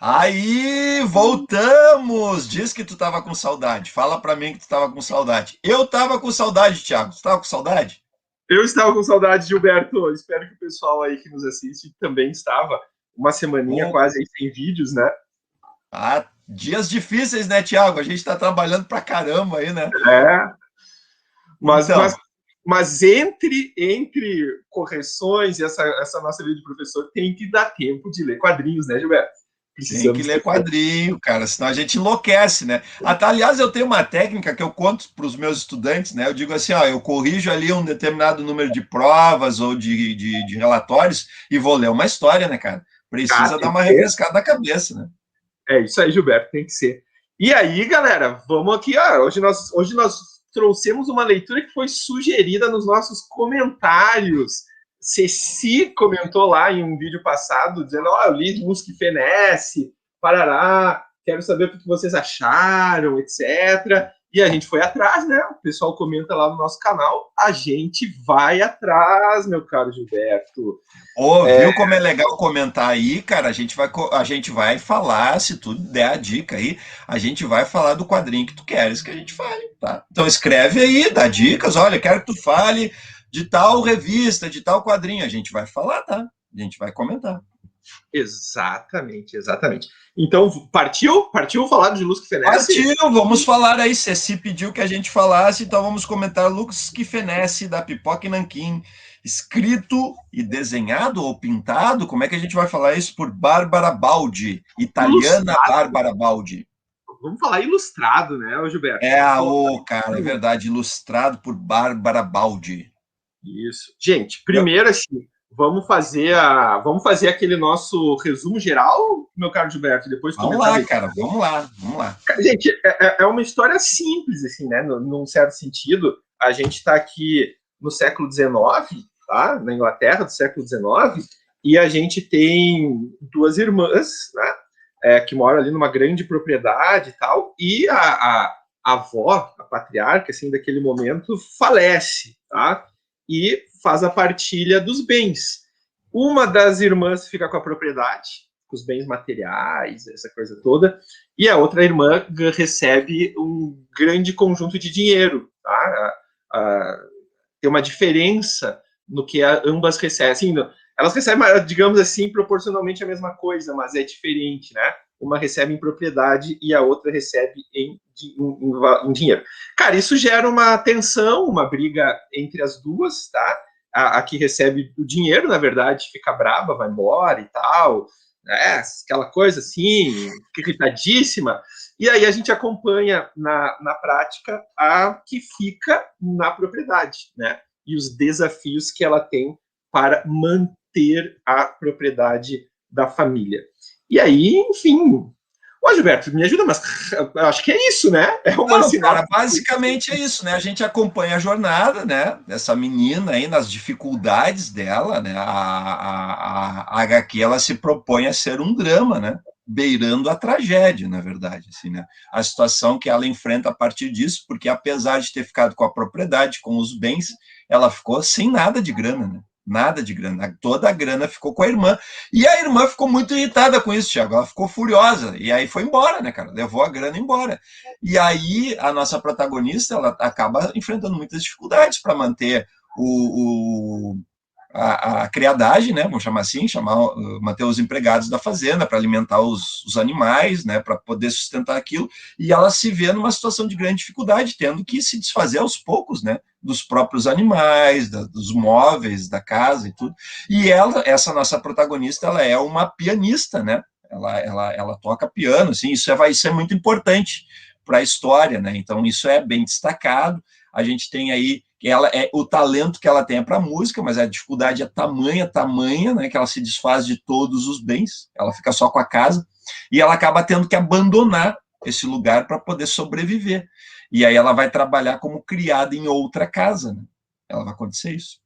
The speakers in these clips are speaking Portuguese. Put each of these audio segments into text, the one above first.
Aí, voltamos! Diz que tu tava com saudade. Fala pra mim que tu tava com saudade. Eu tava com saudade, Thiago. Tu tava com saudade? Eu estava com saudade, Gilberto. Espero que o pessoal aí que nos assiste também estava. Uma semaninha Ô, quase aí sem vídeos, né? dias difíceis, né, Thiago? A gente tá trabalhando pra caramba aí, né? É, mas, mas, Então, mas entre correções e essa nossa vida de professor, tem que dar tempo de ler quadrinhos, né, Gilberto? tem que Precisamos ler ter tempo. quadrinho, cara, senão a gente enlouquece, né? Até, aliás, eu tenho uma técnica que eu conto para os meus estudantes, né? Eu digo assim, ó, eu corrijo ali um determinado número de provas ou de relatórios e vou ler uma história, né, cara? Ah, Precisa dar tem uma que ser. refrescada na cabeça, né? É isso aí, Gilberto, tem que ser. E aí, galera, vamos aqui. Hoje nós trouxemos uma leitura que foi sugerida nos nossos comentários. Ceci comentou lá em um vídeo passado, dizendo: Ó, eu li Música e Fenece, Parará, quero saber o que vocês acharam, etc. E a gente foi atrás, né? O pessoal comenta lá no nosso canal. A gente vai atrás, meu caro Gilberto. Ô, viu como é legal comentar aí, cara? A gente vai falar, se tu der a dica aí, a gente vai falar do quadrinho que tu queres que a gente fale, tá? Então escreve aí, dá dicas, olha, quero que tu fale de tal revista, de tal quadrinho, a gente vai falar, tá? A gente vai comentar. Exatamente, exatamente. Então, partiu falar de Luz que Fenece? Partiu, vamos falar aí. Ceci pediu que a gente falasse, então vamos comentar Lux que Fenece da Pipoca e Nanquim, escrito e desenhado ou pintado, como é que a gente vai falar isso? Por Bárbara Baldi, italiana Ilustrado. Bárbara Baldi. Vamos falar ilustrado, né, Gilberto? É Vamos a colocar O, cara, é verdade, ilustrado por Bárbara Baldi. isso. Gente, Eu- primeiro assim, vamos fazer aquele nosso resumo geral, meu caro Gilberto, e depois Vamos comentar lá, daí. cara, vamos lá, vamos lá. Gente, é uma história simples, assim, né? Num certo sentido. A gente está aqui no século XIX, tá? Na Inglaterra do século XIX, e a gente tem duas irmãs, né? Que moram ali numa grande propriedade e tal, e a avó, a patriarca, assim, daquele momento, falece, tá? E faz a partilha dos bens. Uma das irmãs fica com a propriedade, com os bens materiais, essa coisa toda, e a outra irmã recebe um grande conjunto de dinheiro, tá? Tem uma diferença no que ambas recebem. Assim, elas recebem, digamos assim, proporcionalmente a mesma coisa, mas é diferente, né? Uma recebe em propriedade e a outra recebe em dinheiro. Cara, isso gera uma tensão, uma briga entre as duas, tá? A que recebe o dinheiro, na verdade, fica braba, vai embora e tal, aquela coisa assim, irritadíssima. E aí a gente acompanha na prática a que fica na propriedade, né? E os desafios que ela tem para manter a propriedade da família. E aí, enfim. Ô, Gilberto, me ajuda, mas eu acho que é isso, né? É uma Não, cara, sinopse. basicamente é isso, né? A gente acompanha a jornada, né, dessa menina aí, nas dificuldades dela, né? A HQ, ela se propõe a ser um drama, né? Beirando a tragédia, na verdade, assim, né? A situação que ela enfrenta a partir disso, porque apesar de ter ficado com a propriedade, com os bens, ela ficou sem nada de grana, né? Nada de grana. Toda a grana ficou com a irmã. E a irmã ficou muito irritada com isso, Thiago. Ela ficou furiosa. E aí foi embora, né, cara? Levou a grana embora. E aí a nossa protagonista ela acaba enfrentando muitas dificuldades para manter a criadagem, né? Vamos chamar assim, manter os empregados da fazenda para alimentar os animais, né? Para poder sustentar aquilo. E ela se vê numa situação de grande dificuldade, tendo que se desfazer aos poucos, né? Dos próprios animais, dos móveis, da casa e tudo. E ela, essa nossa protagonista, ela é uma pianista, né? Ela toca piano, assim, isso é muito importante para a história, né? Então isso é bem destacado. A gente tem aí ela é o talento que ela tem é para música, mas a dificuldade é tamanha, né? Que ela se desfaz de todos os bens, ela fica só com a casa e ela acaba tendo que abandonar esse lugar para poder sobreviver. E aí ela vai trabalhar como criada em outra casa, né? Ela vai acontecer isso.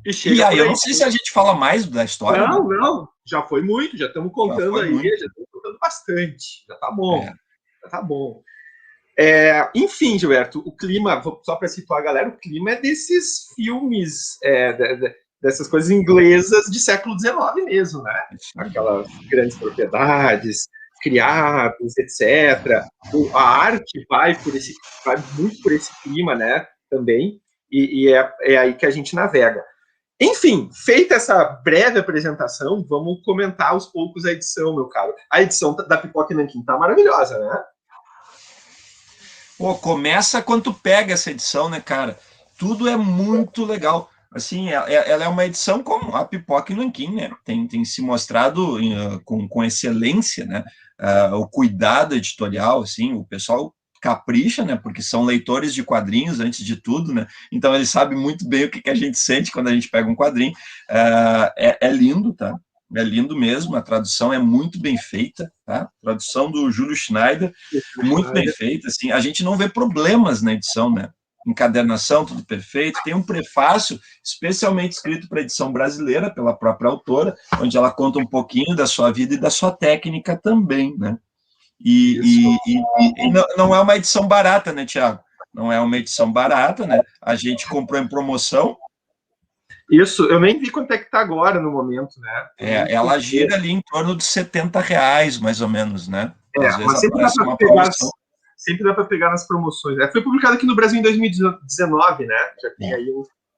E E chega aí por eu aí. não sei se a gente fala mais da história, né? Não, não. Já foi muito, já estamos Já contando foi aí, muito. já estamos contando bastante. Já tá bom. É. Já tá bom. Enfim, Gilberto, o clima, só para situar a galera, o clima é desses filmes, dessas coisas inglesas de século XIX mesmo, né? Isso aí. Aquelas grandes propriedades, criados, etc. A arte vai muito por esse clima, né? Também. E é aí que a gente navega. Enfim, feita essa breve apresentação, vamos comentar aos poucos a edição, meu caro. A edição da Pipoca Nanquim tá maravilhosa, né? Pô, começa quando tu pega essa edição, né, cara? Tudo é muito legal. Assim, ela é uma edição como a Pipoca e Nanquim, né? Tem se mostrado com excelência, né? O cuidado editorial, assim, o pessoal capricha, né? Porque são leitores de quadrinhos antes de tudo, né? Então eles sabem muito bem o que a gente sente quando a gente pega um quadrinho. É lindo, tá? É lindo mesmo, a tradução é muito bem feita, tá? Tradução do Júlio Schneider, muito bem feita, assim, a gente não vê problemas na edição, né? Encadernação, tudo perfeito, tem um prefácio especialmente escrito para a edição brasileira, pela própria autora, onde ela conta um pouquinho da sua vida e da sua técnica também, né? E não é uma edição barata, né, Tiago? Não é uma edição barata, né? A gente comprou em promoção. Isso, eu nem vi quanto é que tá agora no momento, né? Ela gira ali em torno de R$ 70, mais ou menos, né? Às vezes mas sempre dá aparece para uma pegar, promoção. sempre dá para pegar nas promoções. Foi publicado aqui no Brasil em 2019, né? Já tem aí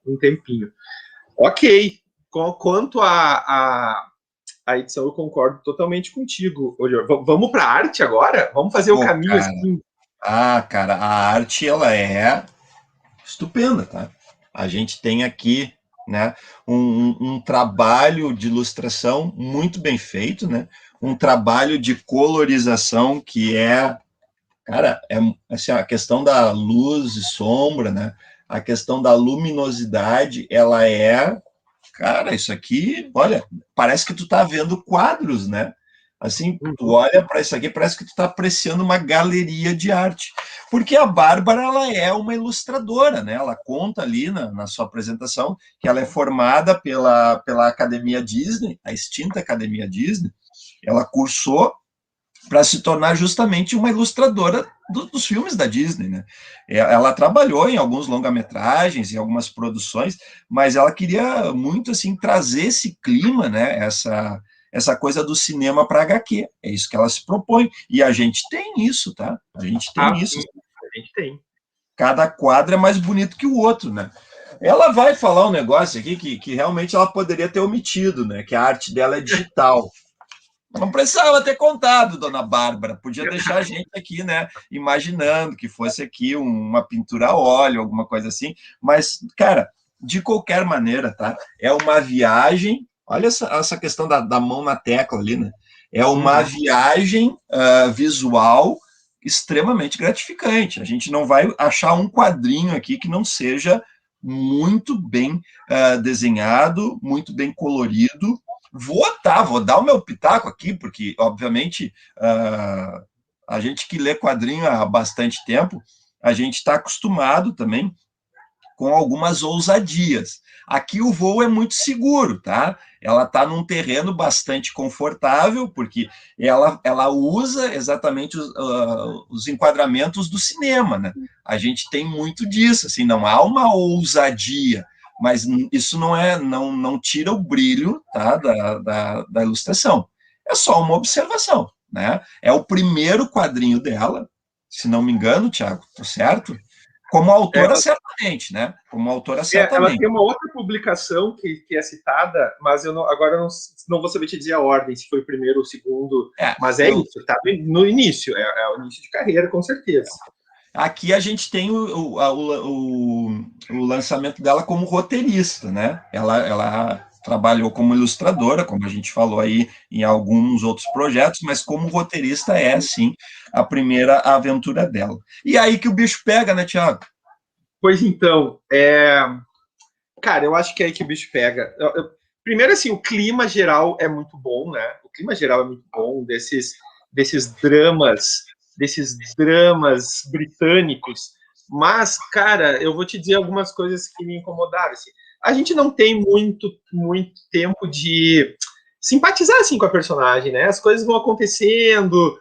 um tempinho. Ok. Quanto a edição, eu concordo totalmente contigo. Vamos para a arte agora? Vamos fazer o caminho cara, assim. cara, a arte, ela é estupenda, tá? A gente tem aqui, né, um trabalho de ilustração muito bem feito, né? Um trabalho de colorização que cara, assim, a questão da luz e sombra, né? A questão da luminosidade, ela cara, isso aqui, olha, parece que tu tá vendo quadros, né? Assim, tu olha para isso aqui, parece que tu tá apreciando uma galeria de arte. Porque a Bárbara, ela é uma ilustradora, né? Ela conta ali na sua apresentação que ela é formada pela Academia Disney, a extinta Academia Disney. Ela cursou para se tornar justamente uma ilustradora dos filmes da Disney, né? Ela trabalhou em alguns longa-metragens, em algumas produções, mas ela queria muito assim trazer esse clima, né? Essa coisa do cinema para HQ. É isso que ela se propõe. E a gente tem isso, tá? A gente tem isso. Sim, a gente tem. Cada quadro é mais bonito que o outro, né? Ela vai falar um negócio aqui que realmente ela poderia ter omitido, né? Que a arte dela é digital. Não precisava ter contado, dona Bárbara. Podia deixar a gente aqui, né? Imaginando que fosse aqui uma pintura a óleo, alguma coisa assim. Mas, cara, de qualquer maneira, tá? É uma viagem. Olha essa questão da mão na tecla ali, né? É uma viagem visual extremamente gratificante. A gente não vai achar um quadrinho aqui que não seja muito bem desenhado, muito bem colorido. Vou dar o meu pitaco aqui, porque, obviamente, a gente que lê quadrinho há bastante tempo, a gente está acostumado também com algumas ousadias. Aqui o voo é muito seguro, tá? Ela está num terreno bastante confortável, porque ela usa exatamente os enquadramentos do cinema, né? A gente tem muito disso, assim, não há uma ousadia, mas isso não tira o brilho, tá, da ilustração. É só uma observação, né? É o primeiro quadrinho dela, se não me engano, Thiago, tá certo? Como autora, certamente, né? Como autora, Ela certamente. tem uma outra publicação que é citada, mas agora não vou saber te dizer a ordem, se foi o primeiro ou o segundo, mas isso, está no início, é o início de carreira, com certeza. Aqui a gente tem o lançamento dela como roteirista, né? Ela trabalhou como ilustradora, como a gente falou aí em alguns outros projetos, mas como roteirista é, sim, a primeira aventura dela. E aí que o bicho pega, né, Thiago? Pois então, cara, eu acho que é aí que o bicho pega. Primeiro, assim, o clima geral é muito bom, né? O clima geral é muito bom desses dramas britânicos. Mas, cara, eu vou te dizer algumas coisas que me incomodaram. Assim. A gente não tem muito tempo de simpatizar assim com a personagem, né? As coisas vão acontecendo,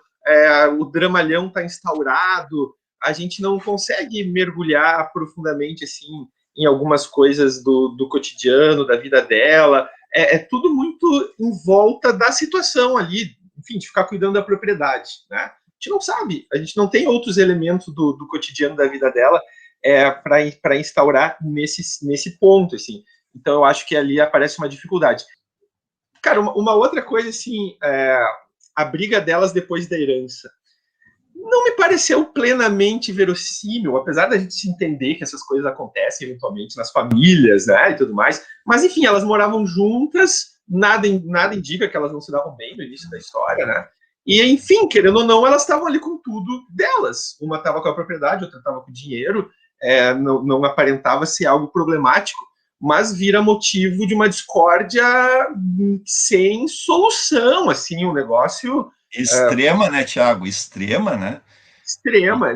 o dramalhão está instaurado, a gente não consegue mergulhar profundamente assim em algumas coisas do cotidiano, da vida dela. É tudo muito em volta da situação ali, enfim, de ficar cuidando da propriedade, né? A gente não sabe, a gente não tem outros elementos do cotidiano da vida dela para instaurar nesse ponto, assim. Então, eu acho que ali aparece uma dificuldade. Cara, uma outra coisa, assim, a briga delas depois da herança. Não me pareceu plenamente verossímil, apesar da gente se entender que essas coisas acontecem eventualmente nas famílias, né, e tudo mais. Mas, enfim, elas moravam juntas, nada indica que elas não se davam bem no início da história, né? E, enfim, querendo ou não, elas estavam ali com tudo delas. Uma estava com a propriedade, outra estava com o dinheiro, não aparentava ser algo problemático, mas vira motivo de uma discórdia sem solução, assim, um negócio Extrema, né, Thiago? Extrema, né? extrema.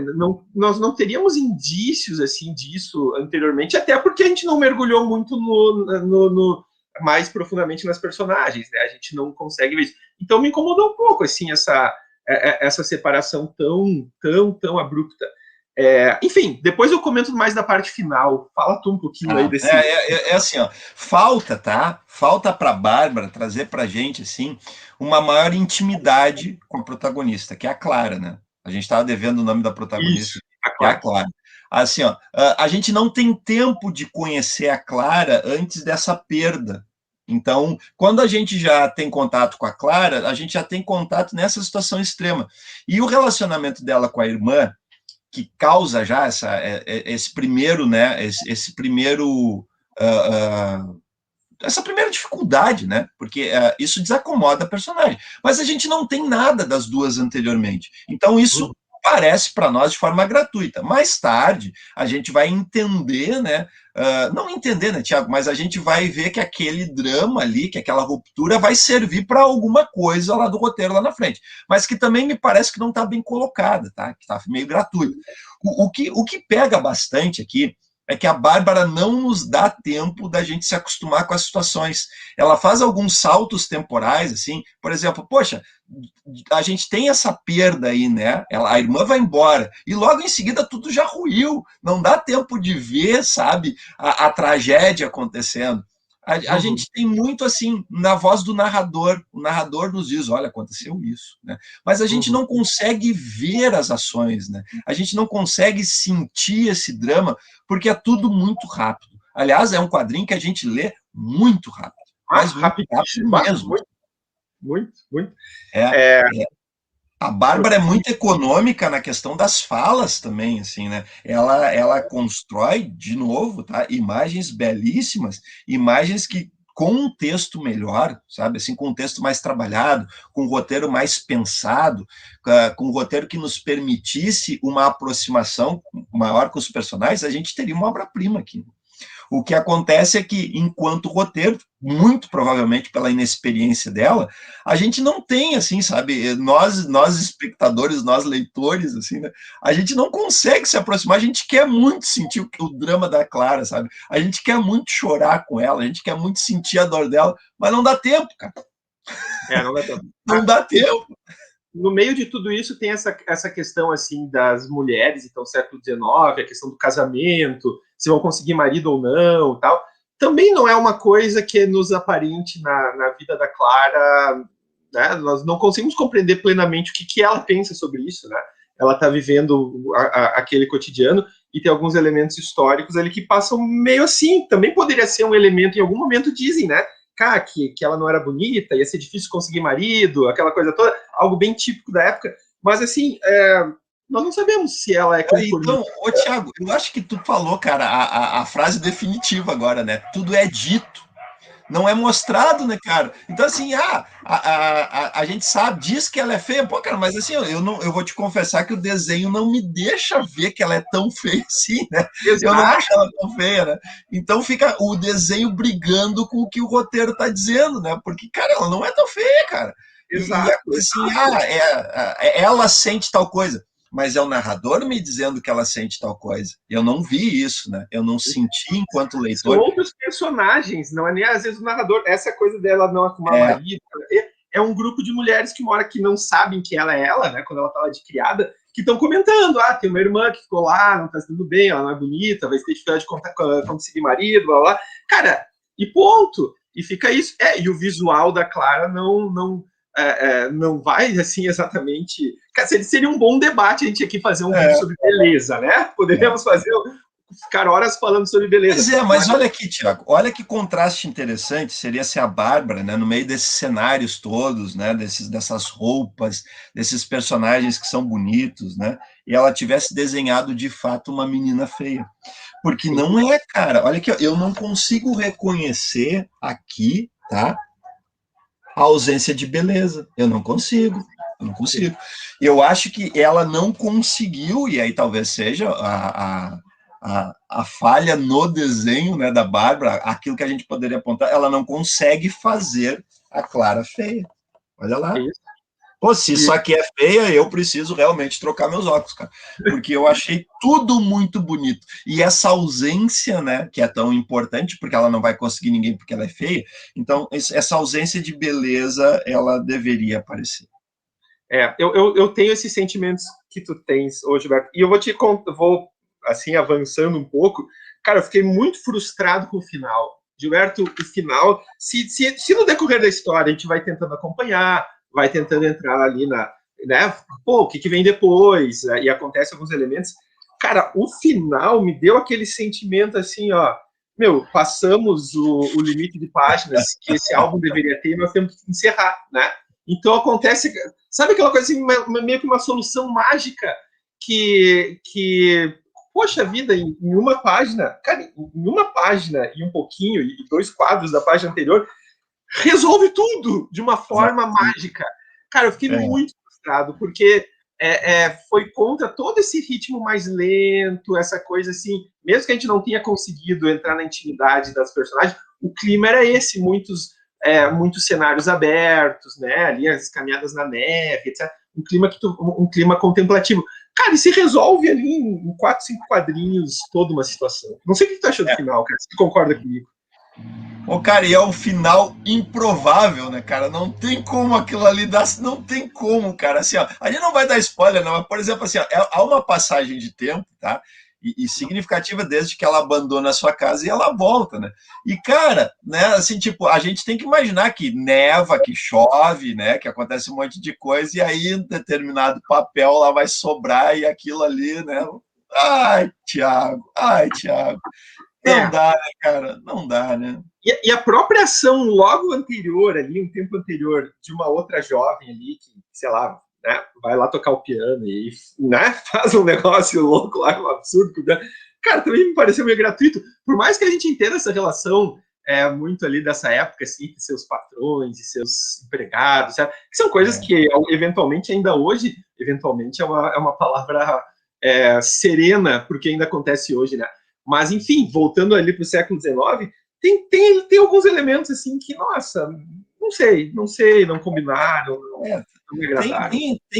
Nós não teríamos indícios assim disso anteriormente, até porque a gente não mergulhou muito mais profundamente nas personagens, né? A gente não consegue ver isso. Então me incomodou um pouco assim essa separação tão abrupta. Enfim, depois eu comento mais da parte final. Fala tu um pouquinho aí desse. Assim, ó, falta, tá? Falta para Bárbara trazer para gente assim uma maior intimidade com a protagonista, que é a Clara, né? A gente estava devendo o nome da protagonista, Isso, que é a Clara. Assim, ó, a gente não tem tempo de conhecer a Clara antes dessa perda. Então, quando a gente já tem contato com a Clara, a gente já tem contato nessa situação extrema. E o relacionamento dela com a irmã, que causa já esse primeiro, né, esse primeiro, essa primeira dificuldade, né, porque isso desacomoda a personagem. Mas a gente não tem nada das duas anteriormente. Então isso parece para nós de forma gratuita. Mais tarde, a gente vai entender, né, não entender, né, Tiago, mas a gente vai ver que aquele drama ali, que aquela ruptura vai servir para alguma coisa lá do roteiro lá na frente. Mas que também me parece que não está bem colocada, tá? Que está meio gratuito. O que pega bastante aqui é que a Bárbara não nos dá tempo da gente se acostumar com as situações. Ela faz alguns saltos temporais, assim, por exemplo, poxa, a gente tem essa perda aí, né? A irmã vai embora e logo em seguida tudo já ruiu. Não dá tempo de ver, sabe, a tragédia acontecendo. A gente tem muito assim na voz do narrador. O narrador nos diz, olha, aconteceu isso, né? Mas a gente não consegue ver as ações, né? A gente não consegue sentir esse drama porque é tudo muito rápido. Aliás, é um quadrinho que a gente lê muito rápido, mas muito rápido mesmo. Muito. A Bárbara é muito econômica na questão das falas também, assim, né? Ela constrói, de novo, tá? Imagens belíssimas, imagens que com um texto melhor, sabe? Assim, com um texto mais trabalhado, com um roteiro mais pensado, com um roteiro que nos permitisse uma aproximação maior com os personagens, a gente teria uma obra-prima aqui. O que acontece é que, enquanto roteiro, muito provavelmente pela inexperiência dela, a gente não tem, assim, sabe, nós espectadores, nós leitores, assim, né, a gente não consegue se aproximar, a gente quer muito sentir o drama da Clara, sabe, a gente quer muito chorar com ela, a gente quer muito sentir a dor dela, mas não dá tempo, cara. Não dá tempo. Não dá tempo. No meio de tudo isso tem essa questão assim das mulheres, então século XIX, a questão do casamento, se vão conseguir marido ou não, tal. Também não é uma coisa que nos aparente na vida da Clara, né? Nós não conseguimos compreender plenamente o que ela pensa sobre isso, né? Ela está vivendo aquele cotidiano e tem alguns elementos históricos ali que passam meio assim. Também poderia ser um elemento, em algum momento dizem, né? Que ela não era bonita, ia ser difícil conseguir marido, aquela coisa toda, algo bem típico da época, mas assim, nós não sabemos se ela é conformista. Então, ô Thiago, eu acho que tu falou, cara, a frase definitiva agora, né? Tudo é dito, não é mostrado, né, cara? Então, assim, a gente sabe, diz que ela é feia, pô, cara, mas assim, eu vou te confessar que o desenho não me deixa ver que ela é tão feia assim, né? Exato. Eu não acho ela tão feia, né? Então fica o desenho brigando com o que o roteiro tá dizendo, né? Porque, cara, ela não é tão feia, cara. Exato. E a coisa assim, ela sente tal coisa. Mas é o narrador me dizendo que ela sente tal coisa. Eu não vi isso, né? Eu não senti enquanto leitor. São outros personagens, não é nem às vezes o narrador. Essa coisa dela não arrumar marido. É um grupo de mulheres que não sabem que ela é ela, né? Quando ela tá lá de criada, que estão comentando: tem uma irmã que ficou lá, não tá tudo bem, ela não é bonita, vai ter dificuldade de conseguir marido, blá blá. Cara, e ponto. E fica isso. E o visual da Clara não vai, assim, exatamente... Seria um bom debate a gente aqui fazer um vídeo sobre beleza, né? Poderíamos ficar horas falando sobre beleza. Pois é, mas olha aqui, Tiago, olha que contraste interessante seria se a Bárbara, né, no meio desses cenários todos, né, dessas roupas, desses personagens que são bonitos, né, e ela tivesse desenhado de fato uma menina feia. Porque não é, cara, olha aqui, eu não consigo reconhecer aqui, tá, a ausência de beleza. Eu não consigo. Eu acho que ela não conseguiu, e aí talvez seja a falha no desenho, né, da Bárbara, aquilo que a gente poderia apontar, ela não consegue fazer a Clara feia. Olha lá. Pô, se isso aqui é feia, eu preciso realmente trocar meus óculos, cara. Porque eu achei tudo muito bonito. E essa ausência, né, que é tão importante, porque ela não vai conseguir ninguém porque ela é feia, então essa ausência de beleza, ela deveria aparecer. Eu tenho esses sentimentos que tu tens hoje, Gilberto, e eu vou assim, avançando um pouco. Cara, eu fiquei muito frustrado com o final. Gilberto, o final, se no decorrer da história a gente vai tentando acompanhar, vai tentando entrar ali né, o que vem depois, e acontece alguns elementos. Cara, o final me deu aquele sentimento assim, ó, passamos o limite de páginas que esse álbum deveria ter e nós temos que encerrar, né? Então acontece, sabe aquela coisa assim, meio que uma solução mágica que poxa vida, em uma página, cara, em uma página e um pouquinho, e 2 quadros da página anterior, resolve tudo de uma forma mágica. Cara, eu fiquei muito frustrado, porque foi contra todo esse ritmo mais lento, essa coisa assim, mesmo que a gente não tenha conseguido entrar na intimidade das personagens, o clima era esse, muitos cenários abertos, né, ali as caminhadas na neve, etc. Um clima contemplativo. Cara, e se resolve ali em 4, 5 quadrinhos toda uma situação. Não sei o que tu achou do final, cara, se tu concorda comigo. Ô, cara, e é um final improvável, né, cara? Não tem como aquilo ali dar. Não tem como, cara. Assim, ó, a gente não vai dar spoiler, não, mas, por exemplo, assim, ó, há uma passagem de tempo, tá? E significativa desde que ela abandona a sua casa e ela volta, né? E, cara, né, assim, tipo, a gente tem que imaginar que neva, que chove, né, que acontece um monte de coisa, e aí um determinado papel lá vai sobrar e aquilo ali, né? Ai, Thiago, não dá, né, cara? Não dá, né? E a própria ação logo anterior, ali, um tempo anterior, de uma outra jovem ali, que, sei lá, né, vai lá tocar o piano e, né, faz um negócio louco lá, um absurdo. Cara, também me pareceu meio gratuito. Por mais que a gente entenda essa relação muito ali dessa época, assim, de seus patrões e seus empregados, sabe? Que são coisas que, eventualmente, ainda hoje, eventualmente é uma palavra serena, porque ainda acontece hoje, né? Mas, enfim, voltando ali para o século XIX, tem alguns elementos assim que, nossa, não sei, não combinaram, não me agradaram.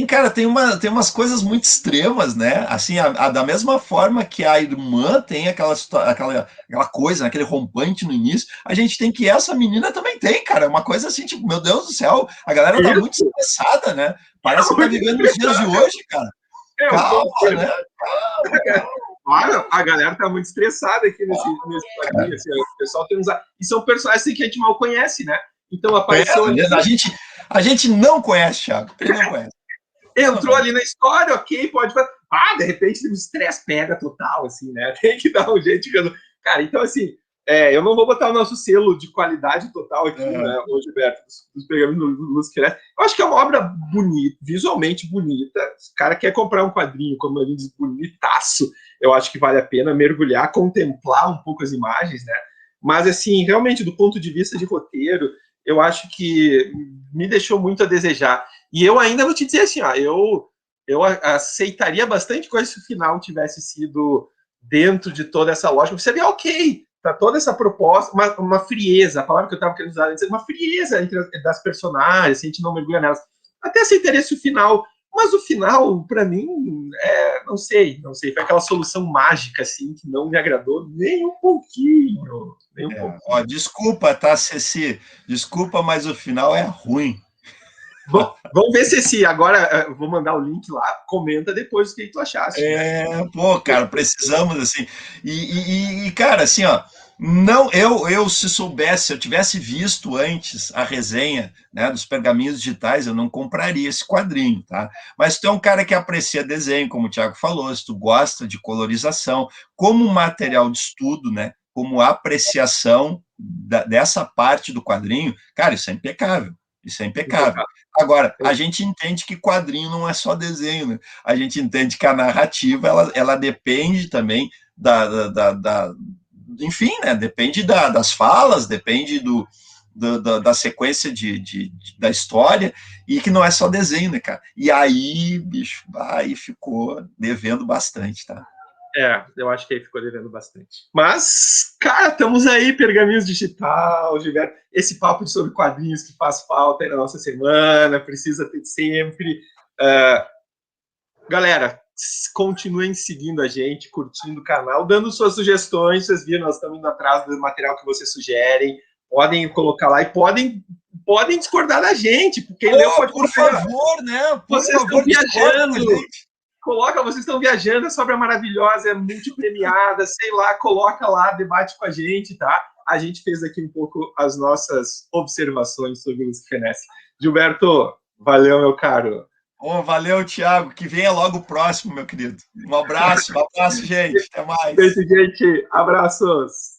Cara, tem umas coisas muito extremas, né? Assim, da mesma forma que a irmã tem aquela coisa, aquele rompante no início, a gente tem que essa menina também tem, cara. Uma coisa assim, tipo, meu Deus do céu, a galera tá muito estressada, né? Parece que tá vivendo os dias de hoje, cara. Calma, né? Calma. Olha, a galera tá muito estressada aqui nesse quadrinho. Assim, o pessoal tem uns. E são personagens assim, que a gente mal conhece, né? Então apareceu ali. A gente não conhece, Thiago. Ele não conhece. Entrou ali na história, ok, pode fazer. De repente o estresse pega total, assim, né? Tem que dar um jeito de. Cara, então assim, eu não vou botar o nosso selo de qualidade total aqui, né, hoje, Beto, dos pergaminhos do Lúcio Queiroz. Eu acho que é uma obra bonita, visualmente bonita. Se o cara quer comprar um quadrinho, como a gente diz, bonitaço, eu acho que vale a pena mergulhar, contemplar um pouco as imagens, né? Mas, assim, realmente, do ponto de vista de roteiro, eu acho que me deixou muito a desejar. E eu ainda vou te dizer assim, ó, eu aceitaria bastante coisa se o final tivesse sido dentro de toda essa lógica. Seria ok, tá toda essa proposta, uma frieza, a palavra que eu estava querendo usar antes, uma frieza das personagens, se a gente não mergulha nelas. Até aceitaria se o final, mas o final, para mim, não sei, foi aquela solução mágica, assim, que não me agradou nem um pouquinho. Ó, desculpa, tá, Ceci? Desculpa, mas o final é ruim. Vamos ver se agora vou mandar o link lá, comenta depois o que tu achaste. Pô, cara, precisamos, assim. E cara, assim, ó, Não, eu se soubesse, se eu tivesse visto antes a resenha, né, dos pergaminhos digitais, eu não compraria esse quadrinho, tá? Mas tu é um cara que aprecia desenho, como o Thiago falou, se tu gosta de colorização, como material de estudo, né, como apreciação dessa parte do quadrinho, cara, isso é impecável. Isso é impecável. Agora, a gente entende que quadrinho não é só desenho, né? A gente entende que a narrativa ela depende também da enfim, né? Depende das falas, depende da sequência da história, e que não é só desenho, né, cara? E aí, bicho, aí ficou devendo bastante, tá? Eu acho que aí ficou devendo bastante. Mas, cara, estamos aí, Pergaminhos Digital, Gilberto. Esse papo sobre quadrinhos que faz falta aí na nossa semana, precisa ter sempre. Galera, continuem seguindo a gente, curtindo o canal, dando suas sugestões. Vocês viram, nós estamos indo atrás do material que vocês sugerem. Podem colocar lá e podem discordar da gente. Quem leu pode por favor, né? Por vocês favor, estão viajando. Coloca, vocês estão viajando, essa obra maravilhosa, é multipremiada, sei lá, coloca lá, debate com a gente, tá? A gente fez aqui um pouco as nossas observações sobre o Fenece. Gilberto, valeu, meu caro. Oh, valeu, Thiago. Que venha logo o próximo, meu querido. Um abraço, gente. Até mais. Beijo, gente. Abraços.